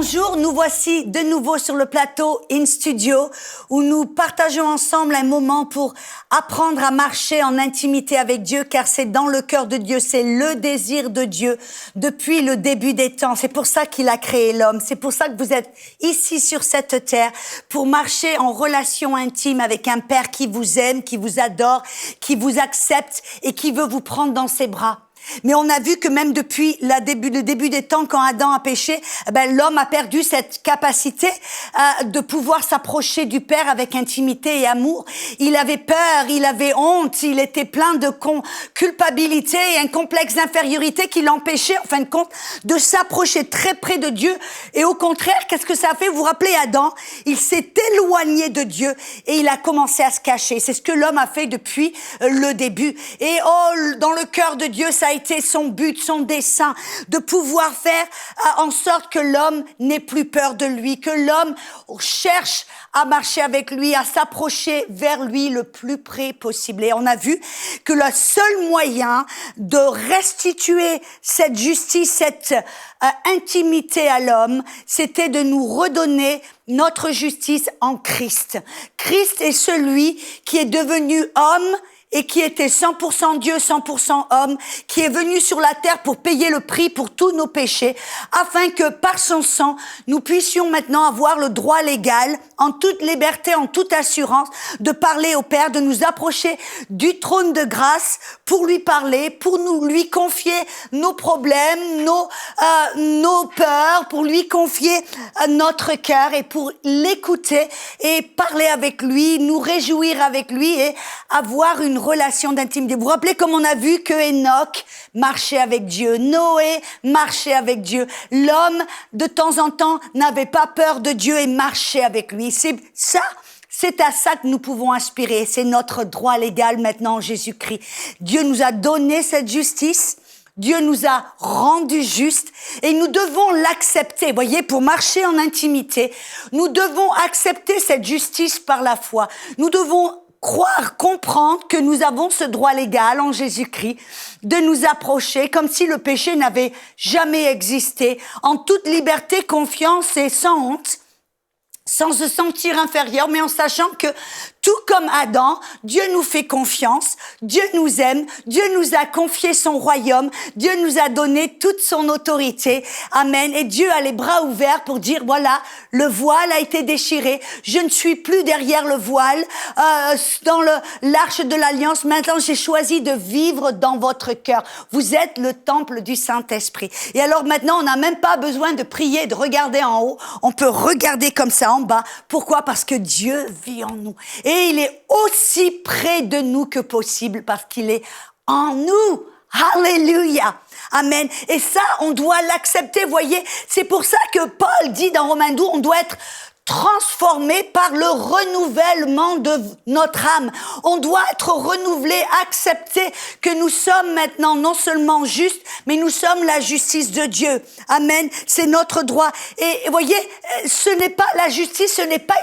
Bonjour, nous voici de nouveau sur le plateau In Studio où nous partageons ensemble un moment pour apprendre à marcher en intimité avec Dieu car c'est dans le cœur de Dieu, c'est le désir de Dieu depuis le début des temps. C'est pour ça qu'il a créé l'homme, c'est pour ça que vous êtes ici sur cette terre pour marcher en relation intime avec un Père qui vous aime, qui vous adore, qui vous accepte et qui veut vous prendre dans ses bras. Mais on a vu que même depuis le début des temps, quand Adam a péché, l'homme a perdu cette capacité de pouvoir s'approcher du Père avec intimité et amour. Il avait peur, il avait honte, il était plein de culpabilité et un complexe d'infériorité qui l'empêchait, en fin de compte, de s'approcher très près de Dieu. Et au contraire, qu'est-ce que ça a fait? Vous vous rappelez Adam? Il s'est éloigné de Dieu et il a commencé à se cacher. C'est ce que l'homme a fait depuis le début. Et dans le cœur de Dieu, ça a été son but, son dessein, de pouvoir faire en sorte que l'homme n'ait plus peur de lui, que l'homme cherche à marcher avec lui, à s'approcher vers lui le plus près possible. Et on a vu que le seul moyen de restituer cette justice, cette intimité à l'homme, c'était de nous redonner notre justice en Christ. Christ est celui qui est devenu homme et qui était 100% Dieu, 100% homme, qui est venu sur la terre pour payer le prix pour tous nos péchés, afin que par son sang, nous puissions maintenant avoir le droit légal, en toute liberté, en toute assurance, de parler au Père, de nous approcher du trône de grâce pour lui parler, pour lui confier nos problèmes, nos peurs, pour lui confier notre cœur et pour l'écouter et parler avec lui, nous réjouir avec lui et avoir une relation d'intimité. Vous vous rappelez comme on a vu que Enoch marchait avec Dieu, Noé marchait avec Dieu, l'homme de temps en temps n'avait pas peur de Dieu et marchait avec lui. C'est à ça que nous pouvons aspirer. C'est notre droit légal maintenant en Jésus-Christ. Dieu nous a donné cette justice. Dieu nous a rendus justes et nous devons l'accepter. Voyez, pour marcher en intimité, nous devons accepter cette justice par la foi. Nous devons croire, comprendre que nous avons ce droit légal en Jésus-Christ de nous approcher comme si le péché n'avait jamais existé, en toute liberté, confiance et sans honte, sans se sentir inférieur, mais en sachant que tout comme Adam, Dieu nous fait confiance, Dieu nous aime, Dieu nous a confié son royaume, Dieu nous a donné toute son autorité. Amen. Et Dieu a les bras ouverts pour dire, voilà, le voile a été déchiré, je ne suis plus derrière le voile, dans l'arche de l'alliance. Maintenant, j'ai choisi de vivre dans votre cœur. Vous êtes le temple du Saint-Esprit. Et alors maintenant, on n'a même pas besoin de prier, de regarder en haut. On peut regarder comme ça en bas. Pourquoi? Parce que Dieu vit en nous. Et il est aussi près de nous que possible parce qu'il est en nous. Alléluia. Amen. Et ça, on doit l'accepter, voyez. C'est pour ça que Paul dit dans Romains 12, on doit être transformé par le renouvellement de notre âme. On doit être renouvelé, accepter que nous sommes maintenant non seulement justes, mais nous sommes la justice de Dieu. Amen. C'est notre droit. Et voyez, ce n'est pas la justice, ce n'est pas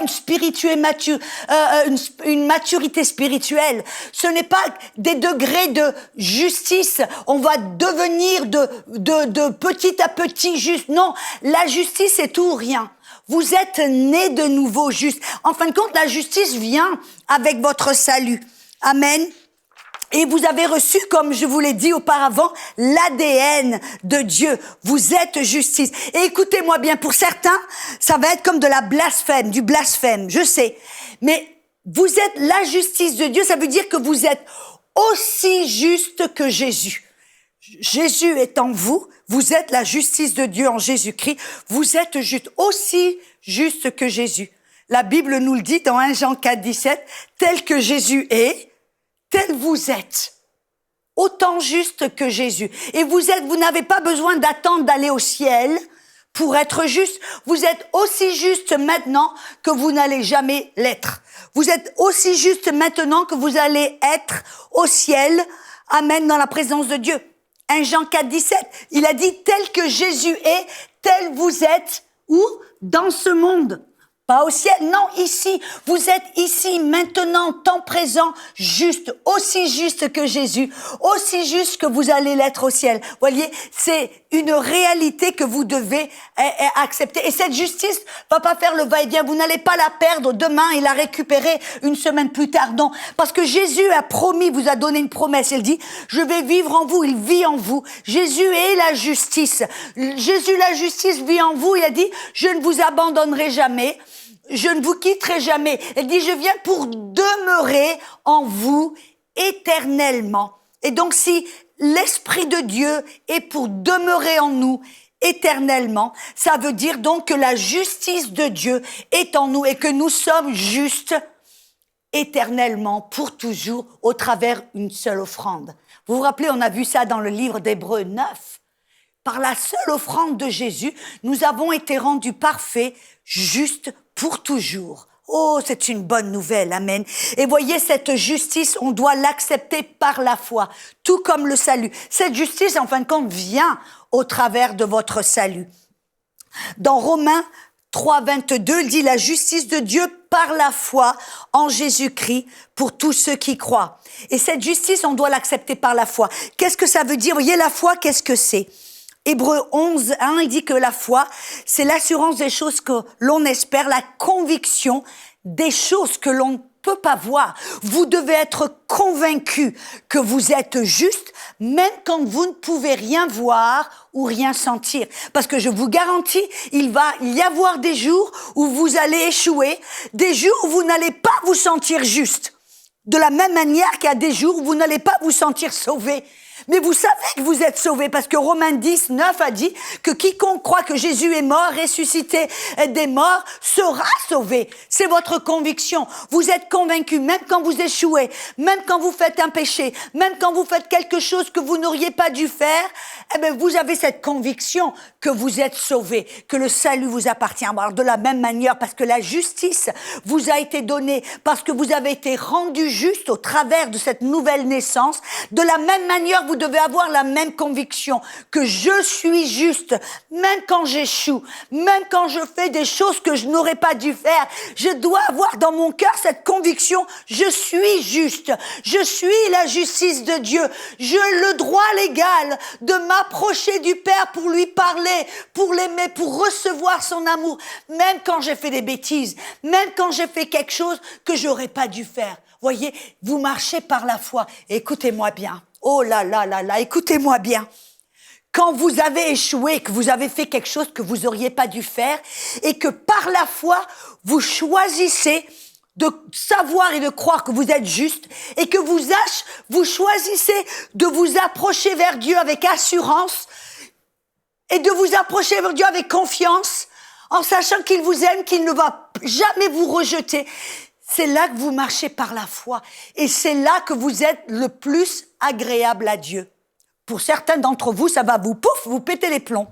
une maturité spirituelle. Ce n'est pas des degrés de justice. On va devenir de petit à petit juste. Non, la justice c'est tout ou rien. Vous êtes nés de nouveau juste. En fin de compte, la justice vient avec votre salut. Amen. Et vous avez reçu, comme je vous l'ai dit auparavant, l'ADN de Dieu. Vous êtes justice. Et écoutez-moi bien, pour certains, ça va être comme de la blasphème, du blasphème, je sais. Mais vous êtes la justice de Dieu, ça veut dire que vous êtes aussi juste que Jésus. Jésus est en vous, vous êtes la justice de Dieu en Jésus-Christ, vous êtes juste, aussi juste que Jésus. La Bible nous le dit dans 1 Jean 4, 17, tel que Jésus est, tel vous êtes, autant juste que Jésus. Et vous n'avez pas besoin d'attendre d'aller au ciel pour être juste. Vous êtes aussi juste maintenant que vous n'allez jamais l'être. Vous êtes aussi juste maintenant que vous allez être au ciel, amen, dans la présence de Dieu. 1 Jean 4, 17, il a dit tel que Jésus est, tel vous êtes, où? Dans ce monde. Pas au ciel, non, ici. Vous êtes ici, maintenant, temps présent, juste, aussi juste que Jésus, aussi juste que vous allez l'être au ciel. Voyez, c'est une réalité que vous devez accepter. Et cette justice va pas faire le va-et-vient. Vous n'allez pas la perdre demain et la récupérer une semaine plus tard. Non, parce que Jésus a promis, vous a donné une promesse. Il dit, je vais vivre en vous, il vit en vous. Jésus est la justice. Jésus, la justice, vit en vous. Il a dit, je ne vous abandonnerai jamais. Je ne vous quitterai jamais. Elle dit, je viens pour demeurer en vous éternellement. Et donc, si l'Esprit de Dieu est pour demeurer en nous éternellement, ça veut dire donc que la justice de Dieu est en nous et que nous sommes justes éternellement, pour toujours, au travers d'une seule offrande. Vous vous rappelez, on a vu ça dans le livre d'Hébreux 9. Par la seule offrande de Jésus, nous avons été rendus parfaits, justes pour toujours. Oh, c'est une bonne nouvelle, amen. Et voyez, cette justice, on doit l'accepter par la foi, tout comme le salut. Cette justice, en fin de compte, vient au travers de votre salut. Dans Romains 3, 22, il dit la justice de Dieu par la foi en Jésus-Christ pour tous ceux qui croient. Et cette justice, on doit l'accepter par la foi. Qu'est-ce que ça veut dire? Vous voyez, la foi, qu'est-ce que c'est? Hébreux 11, 1, il dit que la foi, c'est l'assurance des choses que l'on espère, la conviction des choses que l'on ne peut pas voir. Vous devez être convaincu que vous êtes juste, même quand vous ne pouvez rien voir ou rien sentir. Parce que je vous garantis, il va y avoir des jours où vous allez échouer, des jours où vous n'allez pas vous sentir juste. De la même manière qu'il y a des jours où vous n'allez pas vous sentir sauvé. Mais vous savez que vous êtes sauvés parce que Romains 10, 9 a dit que quiconque croit que Jésus est mort, ressuscité des morts, sera sauvé. C'est votre conviction. Vous êtes convaincu, même quand vous échouez, même quand vous faites un péché, même quand vous faites quelque chose que vous n'auriez pas dû faire, eh bien, vous avez cette conviction que vous êtes sauvés, que le salut vous appartient. Alors, de la même manière, parce que la justice vous a été donnée, parce que vous avez été rendu juste au travers de cette nouvelle naissance, de la même manière, vous devez avoir la même conviction que je suis juste, même quand j'échoue, même quand je fais des choses que je n'aurais pas dû faire. Je dois avoir dans mon cœur cette conviction, je suis juste, je suis la justice de Dieu, j'ai le droit légal de m'approcher du Père pour lui parler, pour l'aimer, pour recevoir son amour, même quand j'ai fait des bêtises, même quand j'ai fait quelque chose que j'aurais pas dû faire. Voyez, vous marchez par la foi. Écoutez-moi bien. Oh là là là là, écoutez-moi bien. Quand vous avez échoué, que vous avez fait quelque chose que vous auriez pas dû faire, et que par la foi, vous choisissez de savoir et de croire que vous êtes juste, et que vous choisissez de vous approcher vers Dieu avec assurance, et de vous approcher vers Dieu avec confiance, en sachant qu'il vous aime, qu'il ne va jamais vous rejeter. C'est là que vous marchez par la foi. Et c'est là que vous êtes le plus agréable à Dieu. Pour certains d'entre vous, ça va vous péter les plombs.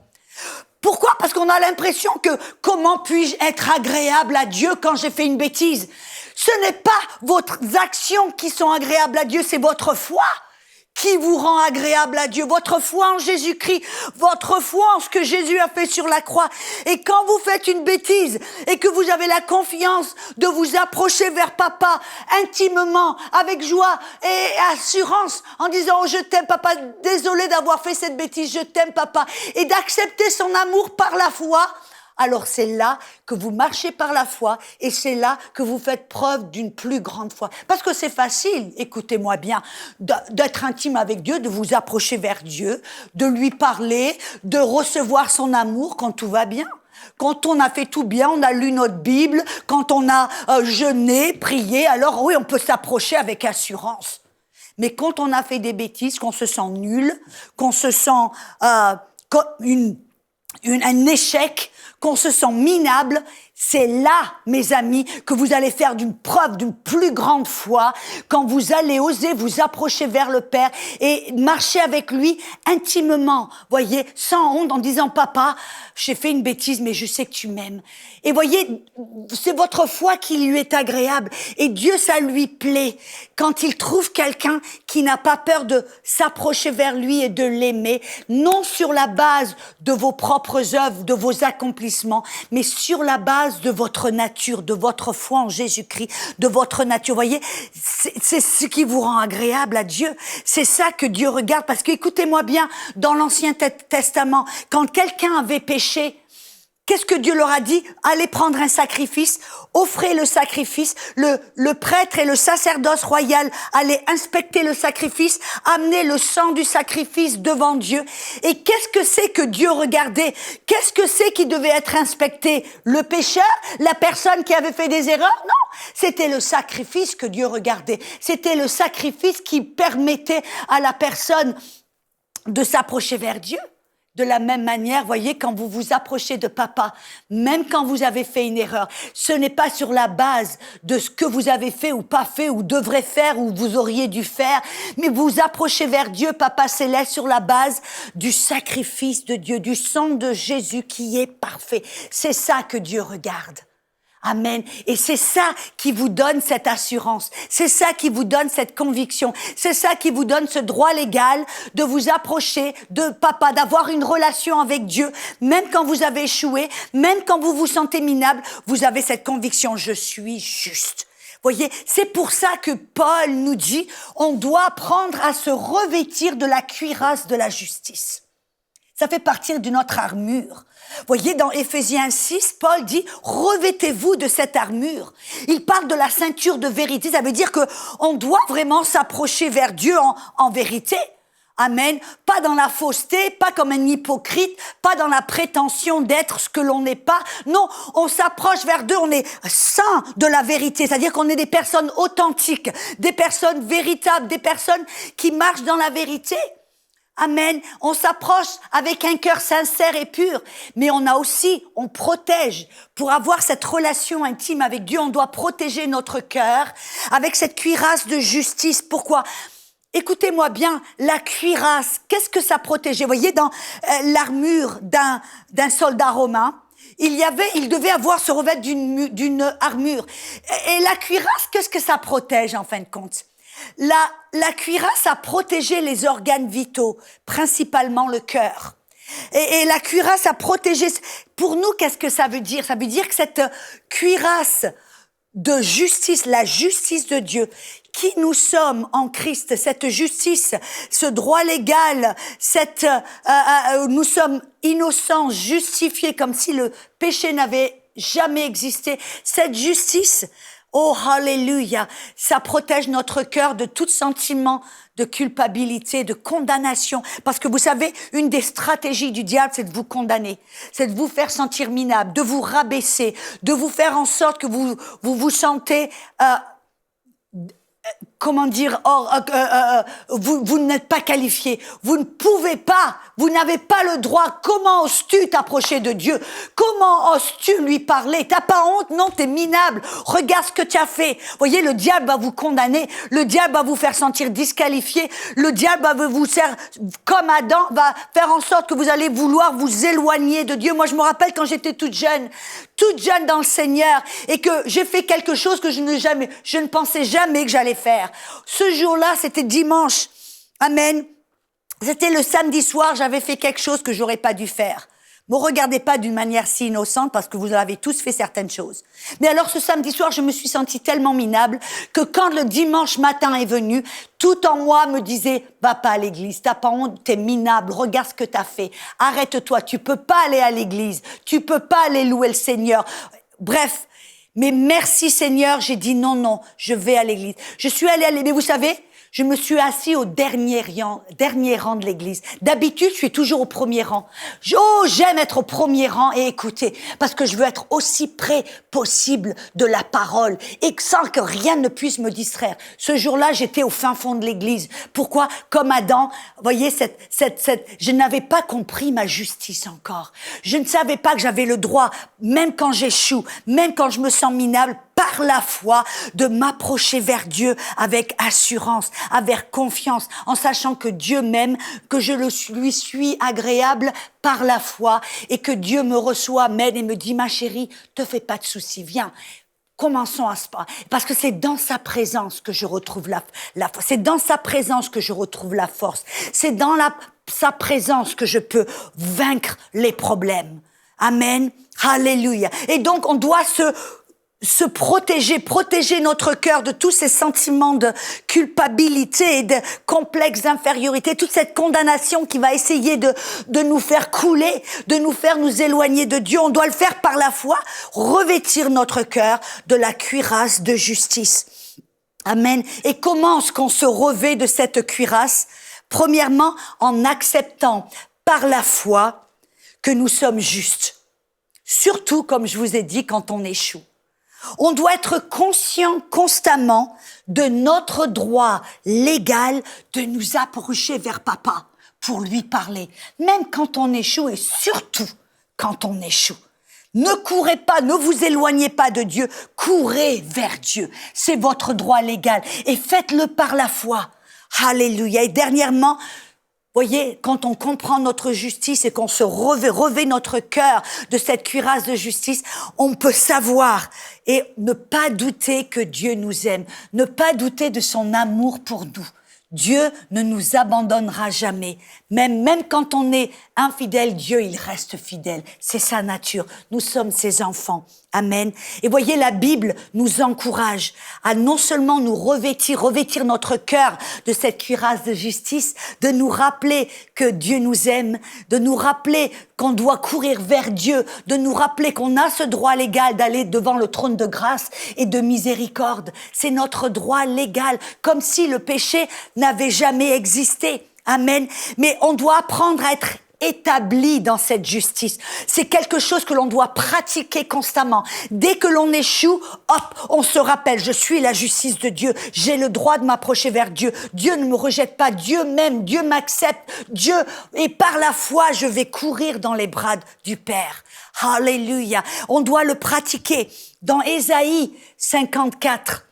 Pourquoi? Parce qu'on a l'impression que comment puis-je être agréable à Dieu quand j'ai fait une bêtise? Ce n'est pas votre actions qui sont agréables à Dieu, c'est votre foi qui vous rend agréable à Dieu, votre foi en Jésus-Christ, votre foi en ce que Jésus a fait sur la croix. Et quand vous faites une bêtise et que vous avez la confiance de vous approcher vers Papa intimement, avec joie et assurance, en disant « Oh, je t'aime Papa, désolé d'avoir fait cette bêtise, je t'aime Papa », et d'accepter son amour par la foi, alors c'est là que vous marchez par la foi et c'est là que vous faites preuve d'une plus grande foi. Parce que c'est facile, écoutez-moi bien, d'être intime avec Dieu, de vous approcher vers Dieu, de lui parler, de recevoir son amour quand tout va bien. Quand on a fait tout bien, on a lu notre Bible, quand on a jeûné, prié, alors oui, on peut s'approcher avec assurance. Mais quand on a fait des bêtises, qu'on se sent nul, qu'on se sent comme un échec, qu'on se sent minable, c'est là, mes amis, que vous allez faire d'une preuve d'une plus grande foi, quand vous allez oser vous approcher vers le Père et marcher avec lui intimement, voyez, sans honte, en disant « Papa, j'ai fait une bêtise, mais je sais que tu m'aimes. » Et voyez, c'est votre foi qui lui est agréable. Et Dieu, ça lui plaît quand il trouve quelqu'un qui n'a pas peur de s'approcher vers lui et de l'aimer, non sur la base de vos propres œuvres, de vos accomplissements, mais sur la base base de votre nature, de votre foi en Jésus-Christ, de votre nature. Vous voyez, c'est ce qui vous rend agréable à Dieu. C'est ça que Dieu regarde. Parce que, écoutez-moi bien, dans l'Ancien Testament, quand quelqu'un avait péché, qu'est-ce que Dieu leur a dit? Allez prendre un sacrifice, offrez le sacrifice. Le prêtre et le sacerdoce royal allaient inspecter le sacrifice, amener le sang du sacrifice devant Dieu. Et qu'est-ce que c'est que Dieu regardait? Qu'est-ce que c'est qui devait être inspecté? Le pécheur? La personne qui avait fait des erreurs? Non, c'était le sacrifice que Dieu regardait. C'était le sacrifice qui permettait à la personne de s'approcher vers Dieu. De la même manière, voyez, quand vous vous approchez de papa, même quand vous avez fait une erreur, ce n'est pas sur la base de ce que vous avez fait ou pas fait ou devrez faire ou vous auriez dû faire, mais vous vous approchez vers Dieu, papa céleste, sur la base du sacrifice de Dieu, du sang de Jésus qui est parfait. C'est ça que Dieu regarde. Amen. Et c'est ça qui vous donne cette assurance. C'est ça qui vous donne cette conviction. C'est ça qui vous donne ce droit légal de vous approcher de papa, d'avoir une relation avec Dieu. Même quand vous avez échoué, même quand vous vous sentez minable, vous avez cette conviction, je suis juste. Voyez, c'est pour ça que Paul nous dit, on doit apprendre à se revêtir de la cuirasse de la justice. Ça fait partie de notre armure. Voyez, dans Éphésiens 6, Paul dit « Revêtez-vous de cette armure ». Il parle de la ceinture de vérité. Ça veut dire qu'on doit vraiment s'approcher vers Dieu en vérité. Amen. Pas dans la fausseté, pas comme un hypocrite, pas dans la prétention d'être ce que l'on n'est pas. Non, on s'approche vers Dieu, on est saint de la vérité. C'est-à-dire qu'on est des personnes authentiques, des personnes véritables, des personnes qui marchent dans la vérité. Amen. On s'approche avec un cœur sincère et pur. Mais on protège. Pour avoir cette relation intime avec Dieu, on doit protéger notre cœur avec cette cuirasse de justice. Pourquoi? Écoutez-moi bien, la cuirasse, qu'est-ce que ça protégeait? Vous voyez, dans l'armure d'un soldat romain, il devait avoir se revêtir d'une armure. Et la cuirasse, qu'est-ce que ça protège en fin de compte? La cuirasse a protégé les organes vitaux, principalement le cœur. Et la cuirasse a protégé... Pour nous, qu'est-ce que ça veut dire? Ça veut dire que cette cuirasse de justice, la justice de Dieu, qui nous sommes en Christ, cette justice, ce droit légal, nous sommes innocents, justifiés, comme si le péché n'avait jamais existé. Cette justice... Oh, alléluia, ça protège notre cœur de tout sentiment de culpabilité, de condamnation. Parce que vous savez, une des stratégies du diable, c'est de vous condamner. C'est de vous faire sentir minable, de vous rabaisser, de vous faire en sorte que vous sentez... comment dire, vous n'êtes pas qualifié, vous ne pouvez pas, vous n'avez pas le droit. Comment oses-tu t'approcher de Dieu? Comment oses-tu lui parler? T'as pas honte? Non, t'es minable. Regarde ce que tu as fait. Voyez, le diable va vous condamner, le diable va vous faire sentir disqualifié, le diable va vous faire, comme Adam, va faire en sorte que vous allez vouloir vous éloigner de Dieu. Moi, je me rappelle quand j'étais toute jeune dans le Seigneur, et que j'ai fait quelque chose que je ne pensais jamais que j'allais faire. Ce jour-là, c'était dimanche. Amen. C'était le samedi soir, j'avais fait quelque chose que j'aurais pas dû faire. Me regardez pas d'une manière si innocente parce que vous avez tous fait certaines choses. Mais alors ce samedi soir, je me suis sentie tellement minable que quand le dimanche matin est venu, tout en moi me disait « Va pas à l'église, t'as pas honte, t'es minable, regarde ce que t'as fait. Arrête-toi, tu peux pas aller à l'église, tu peux pas aller louer le Seigneur. » Bref, mais merci Seigneur, j'ai dit non, je vais à l'église. Je suis allée à l'église, mais vous savez, je me suis assis au dernier rang de l'église. D'habitude, je suis toujours au premier rang. J'aime être au premier rang et écouter, parce que je veux être aussi près possible de la parole et sans que rien ne puisse me distraire. Ce jour-là, j'étais au fin fond de l'église. Pourquoi? Comme Adam, voyez, je n'avais pas compris ma justice encore. Je ne savais pas que j'avais le droit, même quand j'échoue, même quand je me sens minable, par la foi, de m'approcher vers Dieu avec assurance, avec confiance, en sachant que Dieu m'aime, que je lui suis agréable par la foi et que Dieu me reçoit, m'aide et me dit « Ma chérie, te fais pas de soucis, viens ». Commençons à se parler, parce que c'est dans sa présence que je retrouve la force. C'est dans sa présence que je retrouve la force. C'est dans sa présence que je peux vaincre les problèmes. Amen. Alléluia. Et donc, on doit se protéger notre cœur de tous ces sentiments de culpabilité et de complexe d'infériorité, toute cette condamnation qui va essayer de nous faire couler, de nous faire nous éloigner de Dieu. On doit le faire par la foi, revêtir notre cœur de la cuirasse de justice. Amen. Et comment est-ce qu'on se revêt de cette cuirasse? Premièrement, en acceptant par la foi que nous sommes justes. Surtout, comme je vous ai dit, quand on échoue. On doit être conscient constamment de notre droit légal de nous approcher vers Papa pour lui parler, même quand on échoue et surtout quand on échoue. Ne courez pas, ne vous éloignez pas de Dieu, courez vers Dieu. C'est votre droit légal et faites-le par la foi. Alléluia. Et dernièrement, voyez, quand on comprend notre justice et qu'on se revêt notre cœur de cette cuirasse de justice, on peut savoir et ne pas douter que Dieu nous aime, ne pas douter de son amour pour nous. Dieu ne nous abandonnera jamais. Même quand on est infidèle, Dieu, il reste fidèle. C'est sa nature. Nous sommes ses enfants. Amen. Et voyez, la Bible nous encourage à non seulement nous revêtir notre cœur de cette cuirasse de justice, de nous rappeler que Dieu nous aime, de nous rappeler qu'on doit courir vers Dieu, de nous rappeler qu'on a ce droit légal d'aller devant le trône de grâce et de miséricorde. C'est notre droit légal, comme si le péché n'avait jamais existé. Amen. Mais on doit apprendre à être établi dans cette justice. C'est quelque chose que l'on doit pratiquer constamment. Dès que l'on échoue, hop, on se rappelle, je suis la justice de Dieu. J'ai le droit de m'approcher vers Dieu. Dieu ne me rejette pas. Dieu m'aime. Dieu m'accepte. Dieu, et par la foi, je vais courir dans les bras du Père. Alléluia. On doit le pratiquer. Dans Ésaïe 54,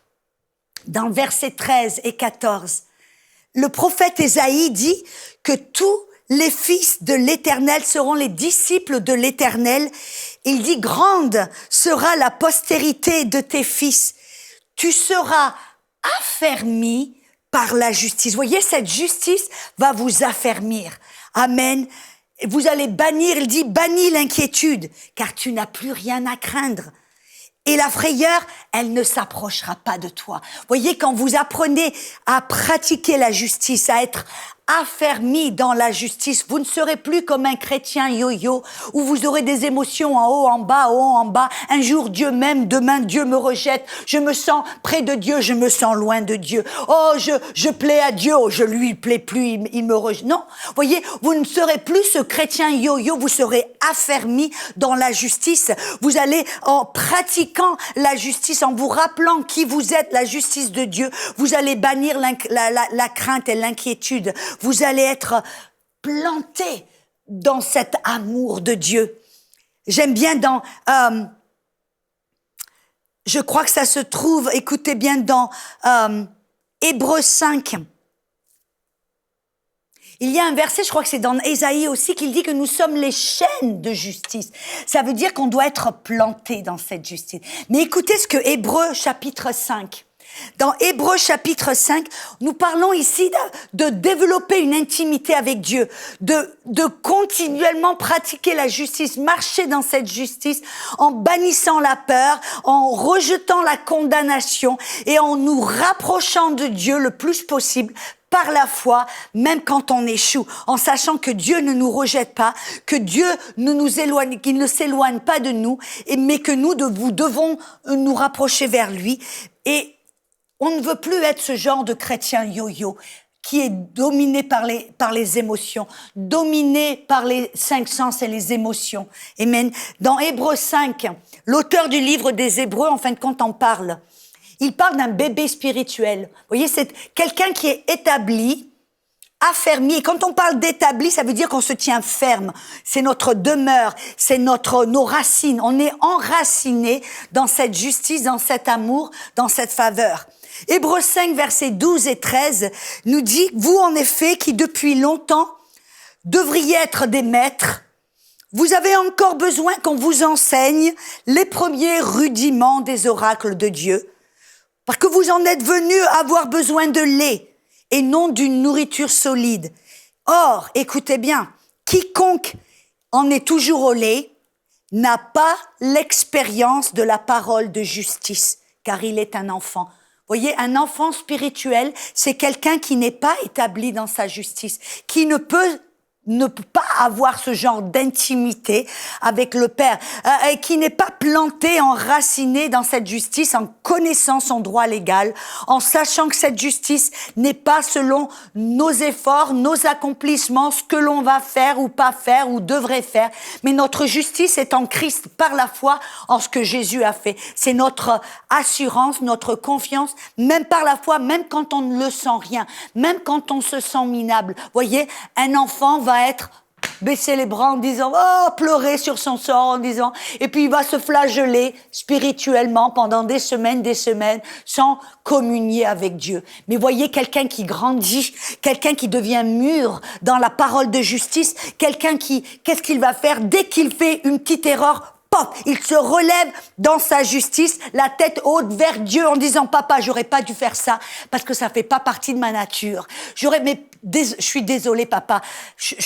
dans versets 13 et 14, le prophète Ésaïe dit que tous les fils de l'Éternel seront les disciples de l'Éternel. Il dit, grande sera la postérité de tes fils. Tu seras affermi par la justice. Voyez, cette justice va vous affermir. Amen. Vous allez bannir, il dit, bannis l'inquiétude, car tu n'as plus rien à craindre. Et la frayeur, elle ne s'approchera pas de toi. Voyez, quand vous apprenez à pratiquer la justice, à être affermi dans la justice, vous ne serez plus comme un chrétien yo-yo, où vous aurez des émotions en haut, en bas. Un jour, Dieu m'aime, demain, Dieu me rejette. Je me sens près de Dieu, je me sens loin de Dieu. Oh, je plais à Dieu, oh, je lui plais plus, il me rejette. Non, voyez, vous ne serez plus ce chrétien yo-yo, vous serez affermi dans la justice. Vous allez, en pratiquant la justice, en vous rappelant qui vous êtes, la justice de Dieu, vous allez bannir la crainte et l'inquiétude. Vous allez être planté dans cet amour de Dieu. J'aime bien dans, je crois que ça se trouve, écoutez bien, dans Hébreux 5. Il y a un verset, je crois que c'est dans Ésaïe aussi, qui dit que nous sommes les chaînes de justice. Ça veut dire qu'on doit être planté dans cette justice. Mais écoutez ce que Hébreux chapitre 5. Dans Hébreux chapitre 5, nous parlons ici de développer une intimité avec Dieu, de continuellement pratiquer la justice, marcher dans cette justice en bannissant la peur, en rejetant la condamnation et en nous rapprochant de Dieu le plus possible par la foi, même quand on échoue, en sachant que Dieu ne nous rejette pas, que Dieu ne nous éloigne, qu'il ne s'éloigne pas de nous, mais que nous devons nous rapprocher vers lui. Et on ne veut plus être ce genre de chrétien yo-yo qui est dominé par les émotions, dominé par les 5 sens et les émotions. Amen. Dans Hébreux 5, l'auteur du livre des Hébreux, en fin de compte, en parle. Il parle d'un bébé spirituel. Vous voyez, c'est quelqu'un qui est établi, affermi. Et quand on parle d'établi, ça veut dire qu'on se tient ferme. C'est notre demeure, c'est nos racines. On est enraciné dans cette justice, dans cet amour, dans cette faveur. Hébreux 5, versets 12 et 13 nous dit, vous en effet qui depuis longtemps devriez être des maîtres, vous avez encore besoin qu'on vous enseigne les premiers rudiments des oracles de Dieu, parce que vous en êtes venus avoir besoin de lait et non d'une nourriture solide. Or, écoutez bien, quiconque en est toujours au lait n'a pas l'expérience de la parole de justice, car il est un enfant. Voyez, un enfant spirituel, c'est quelqu'un qui n'est pas établi dans sa justice, qui ne peut pas avoir ce genre d'intimité avec le Père, qui n'est pas planté, enraciné dans cette justice, en connaissant son droit légal, en sachant que cette justice n'est pas selon nos efforts, nos accomplissements, ce que l'on va faire ou pas faire ou devrait faire, mais notre justice est en Christ par la foi en ce que Jésus a fait. C'est notre assurance, notre confiance, même par la foi, même quand on ne le sent rien, même quand on se sent minable. Voyez, un enfant va être baisser les bras en disant oh, pleurer sur son sort en disant, et puis il va se flageller spirituellement pendant des semaines sans communier avec Dieu. Mais voyez, quelqu'un qui grandit, quelqu'un qui devient mûr dans la parole de justice, quelqu'un qui, qu'est-ce qu'il va faire dès qu'il fait une petite erreur? Pop, il se relève dans sa justice, la tête haute vers Dieu en disant « Papa, j'aurais pas dû faire ça parce que ça fait pas partie de ma nature. Je suis désolé, papa,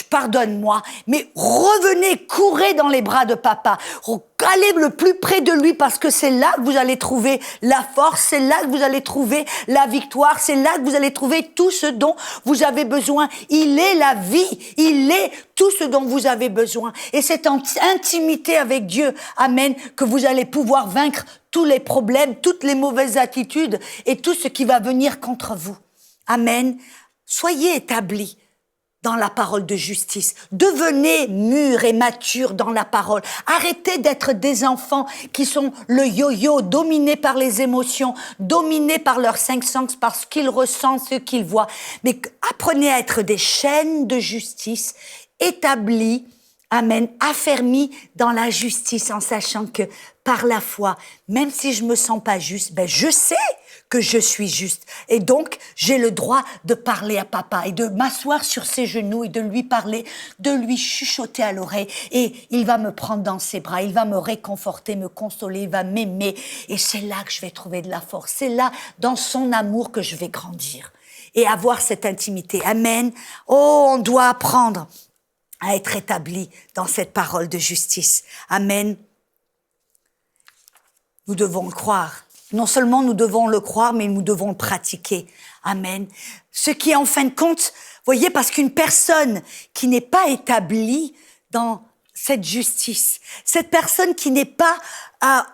pardonne-moi. Mais revenez, courez dans les bras de papa. Allez le plus près de lui parce que c'est là que vous allez trouver la force, c'est là que vous allez trouver la victoire, c'est là que vous allez trouver tout ce dont vous avez besoin. Il est la vie, il est tout ce dont vous avez besoin. Et c'est en intimité avec Dieu, amen, que vous allez pouvoir vaincre tous les problèmes, toutes les mauvaises attitudes et tout ce qui va venir contre vous. Amen. Soyez établis dans la parole de justice. Devenez mûrs et matures dans la parole. Arrêtez d'être des enfants qui sont le yo-yo, dominés par les émotions, dominés par leurs cinq sens, par ce qu'ils ressentent, ce qu'ils voient. Mais apprenez à être des chaînes de justice établies, amen, affermis dans la justice en sachant que par la foi, même si je me sens pas juste, je sais que je suis juste. Et donc, j'ai le droit de parler à papa et de m'asseoir sur ses genoux et de lui parler, de lui chuchoter à l'oreille. Et il va me prendre dans ses bras, il va me réconforter, me consoler, il va m'aimer. Et c'est là que je vais trouver de la force. C'est là, dans son amour, que je vais grandir et avoir cette intimité. Amen. Oh, on doit apprendre à être établi dans cette parole de justice. Amen. Nous devons le croire. Non seulement nous devons le croire, mais nous devons le pratiquer. Amen. Ce qui est en fin de compte, voyez, parce qu'une personne qui n'est pas établie dans cette justice, cette personne qui n'est pas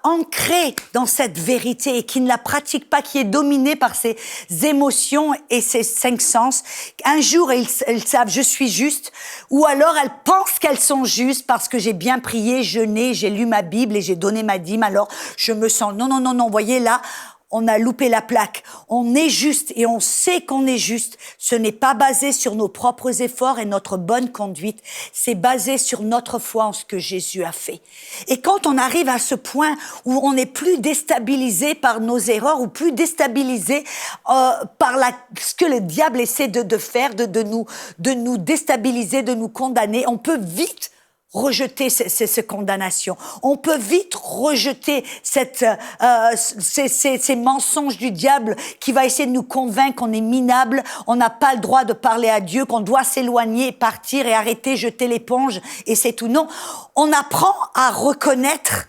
ancrée dans cette vérité et qui ne la pratique pas, qui est dominée par ses émotions et ses cinq sens, un jour elles savent je suis juste, ou alors elles pensent qu'elles sont justes parce que j'ai bien prié, jeûné, j'ai lu ma Bible et j'ai donné ma dîme, alors je me sens non, voyez là, on a loupé la plaque. On est juste et on sait qu'on est juste. Ce n'est pas basé sur nos propres efforts et notre bonne conduite. C'est basé sur notre foi en ce que Jésus a fait. Et quand on arrive à ce point où on n'est plus déstabilisé par nos erreurs ou plus déstabilisé par ce que le diable essaie de faire, de nous déstabiliser, de nous condamner, on peut vite rejeter ces condamnations. On peut vite rejeter ces mensonges du diable qui va essayer de nous convaincre qu'on est minable, on n'a pas le droit de parler à Dieu, qu'on doit s'éloigner, partir et arrêter, jeter l'éponge et c'est tout. Non, on apprend à reconnaître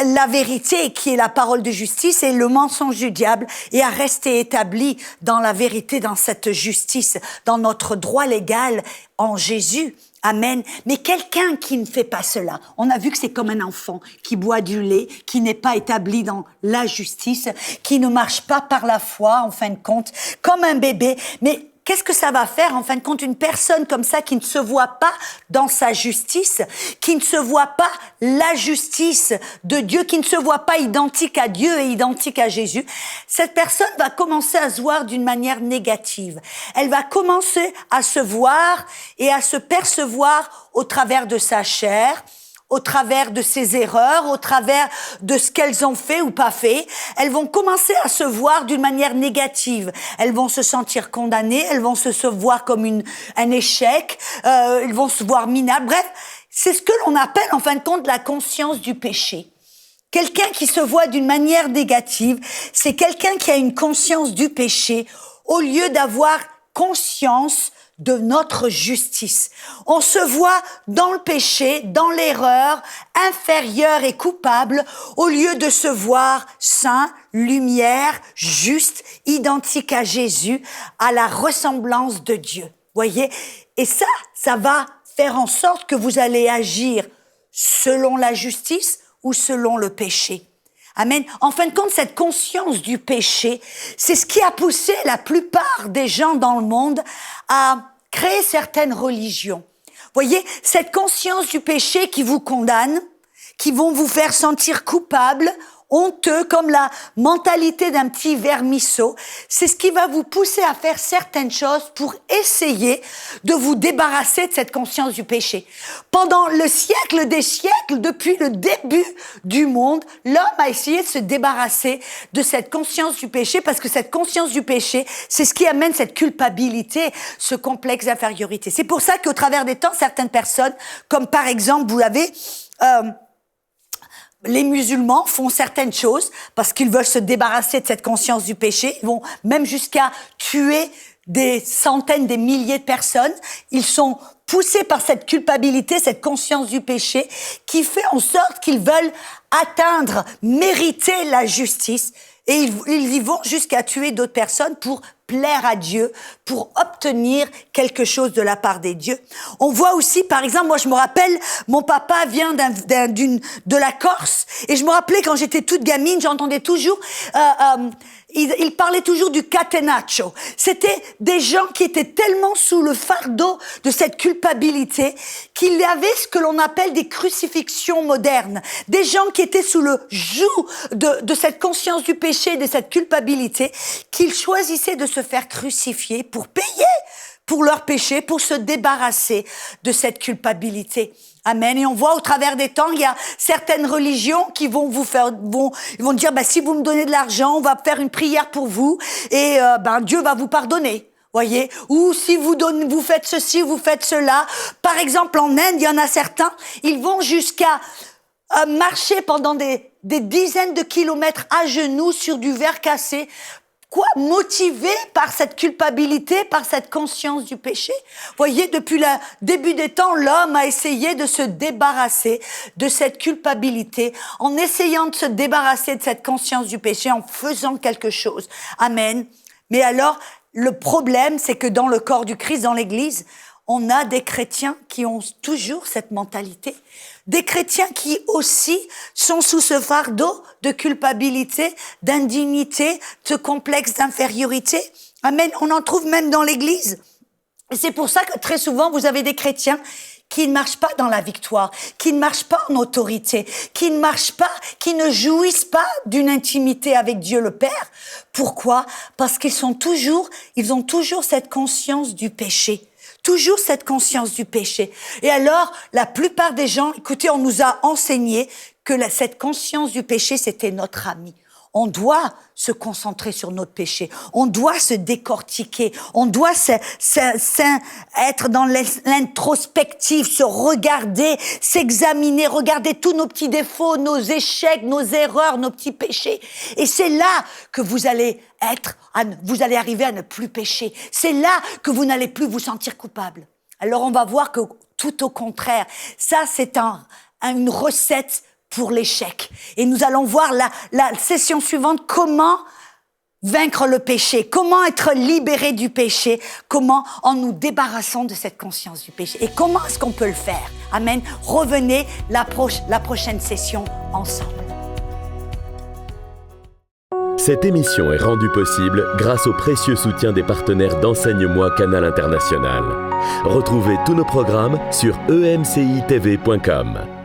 la vérité qui est la parole de justice et le mensonge du diable et à rester établi dans la vérité, dans cette justice, dans notre droit légal en Jésus. Amen. Mais quelqu'un qui ne fait pas cela, on a vu que c'est comme un enfant qui boit du lait, qui n'est pas établi dans la justice, qui ne marche pas par la foi, en fin de compte, comme un bébé. Mais qu'est-ce que ça va faire, en fin de compte, une personne comme ça qui ne se voit pas dans sa justice, qui ne se voit pas la justice de Dieu, qui ne se voit pas identique à Dieu et identique à Jésus, cette personne va commencer à se voir d'une manière négative. Elle va commencer à se voir et à se percevoir au travers de sa chair, au travers de ses erreurs, au travers de ce qu'elles ont fait ou pas fait. Elles vont commencer à se voir d'une manière négative. Elles vont se sentir condamnées, elles vont se voir comme un échec, elles vont se voir minables. Bref, c'est ce que l'on appelle en fin de compte la conscience du péché. Quelqu'un qui se voit d'une manière négative, c'est quelqu'un qui a une conscience du péché au lieu d'avoir conscience de notre justice. On se voit dans le péché, dans l'erreur, inférieur et coupable, au lieu de se voir saint, lumière, juste, identique à Jésus, à la ressemblance de Dieu. Voyez? Et ça va faire en sorte que vous allez agir selon la justice ou selon le péché. Amen. En fin de compte, cette conscience du péché, c'est ce qui a poussé la plupart des gens dans le monde à créer certaines religions. Voyez, cette conscience du péché qui vous condamne, qui vont vous faire sentir coupable, honteux, comme la mentalité d'un petit vermisseau, c'est ce qui va vous pousser à faire certaines choses pour essayer de vous débarrasser de cette conscience du péché. Pendant le siècle des siècles, depuis le début du monde, l'homme a essayé de se débarrasser de cette conscience du péché, parce que cette conscience du péché, c'est ce qui amène cette culpabilité, ce complexe d'infériorité. C'est pour ça qu'au travers des temps, certaines personnes, comme par exemple, vous avez... les musulmans font certaines choses parce qu'ils veulent se débarrasser de cette conscience du péché. Ils vont même jusqu'à tuer des centaines, des milliers de personnes. Ils sont poussés par cette culpabilité, cette conscience du péché, qui fait en sorte qu'ils veulent atteindre, mériter la justice. Et ils y vont jusqu'à tuer d'autres personnes pour plaire à Dieu, pour obtenir quelque chose de la part des dieux. On voit aussi, par exemple, moi je me rappelle, mon papa vient de la Corse, et je me rappelais quand j'étais toute gamine, j'entendais toujours, il parlait toujours du catenaccio. C'était des gens qui étaient tellement sous le fardeau de cette culpabilité qu'il y avait ce que l'on appelle des crucifixions modernes. Des gens qui étaient sous le joug de cette conscience du péché, de cette culpabilité, qu'ils choisissaient de se faire crucifier pour payer pour leur péché, pour se débarrasser de cette culpabilité. Amen. Et on voit au travers des temps, il y a certaines religions qui vont dire, si vous me donnez de l'argent, on va faire une prière pour vous et Dieu va vous pardonner. Voyez, ou si vous faites ceci, vous faites cela. Par exemple, en Inde, il y en a certains, ils vont jusqu'à marcher pendant des dizaines de kilomètres à genoux sur du verre cassé. Quoi? Motivé par cette culpabilité, par cette conscience du péché. Voyez, depuis le début des temps, l'homme a essayé de se débarrasser de cette culpabilité, en essayant de se débarrasser de cette conscience du péché, en faisant quelque chose. Amen. Mais alors, le problème, c'est que dans le corps du Christ, dans l'Église, on a des chrétiens qui ont toujours cette mentalité. Des chrétiens qui aussi sont sous ce fardeau de culpabilité, d'indignité, de complexe d'infériorité. Amen. On en trouve même dans l'Église. Et c'est pour ça que très souvent, vous avez des chrétiens qui ne marchent pas dans la victoire, qui ne marchent pas en autorité, qui ne marchent pas, qui ne jouissent pas d'une intimité avec Dieu le Père. Pourquoi? Parce qu'ils ont toujours cette conscience du péché. Toujours cette conscience du péché. Et alors, la plupart des gens, écoutez, on nous a enseigné que cette conscience du péché, c'était notre ami. On doit se concentrer sur notre péché. On doit se décortiquer. On doit être dans l'introspective, se regarder, s'examiner, regarder tous nos petits défauts, nos échecs, nos erreurs, nos petits péchés. Et c'est là que vous allez arriver à ne plus pécher. C'est là que vous n'allez plus vous sentir coupable. Alors on va voir que tout au contraire, ça c'est une recette pour l'échec. Et nous allons voir la session suivante, comment vaincre le péché, comment être libéré du péché, comment en nous débarrassant de cette conscience du péché. Et comment est-ce qu'on peut le faire? Amen. Revenez la prochaine session ensemble. Cette émission est rendue possible grâce au précieux soutien des partenaires d'Enseigne-moi Canal International. Retrouvez tous nos programmes sur emcitv.com.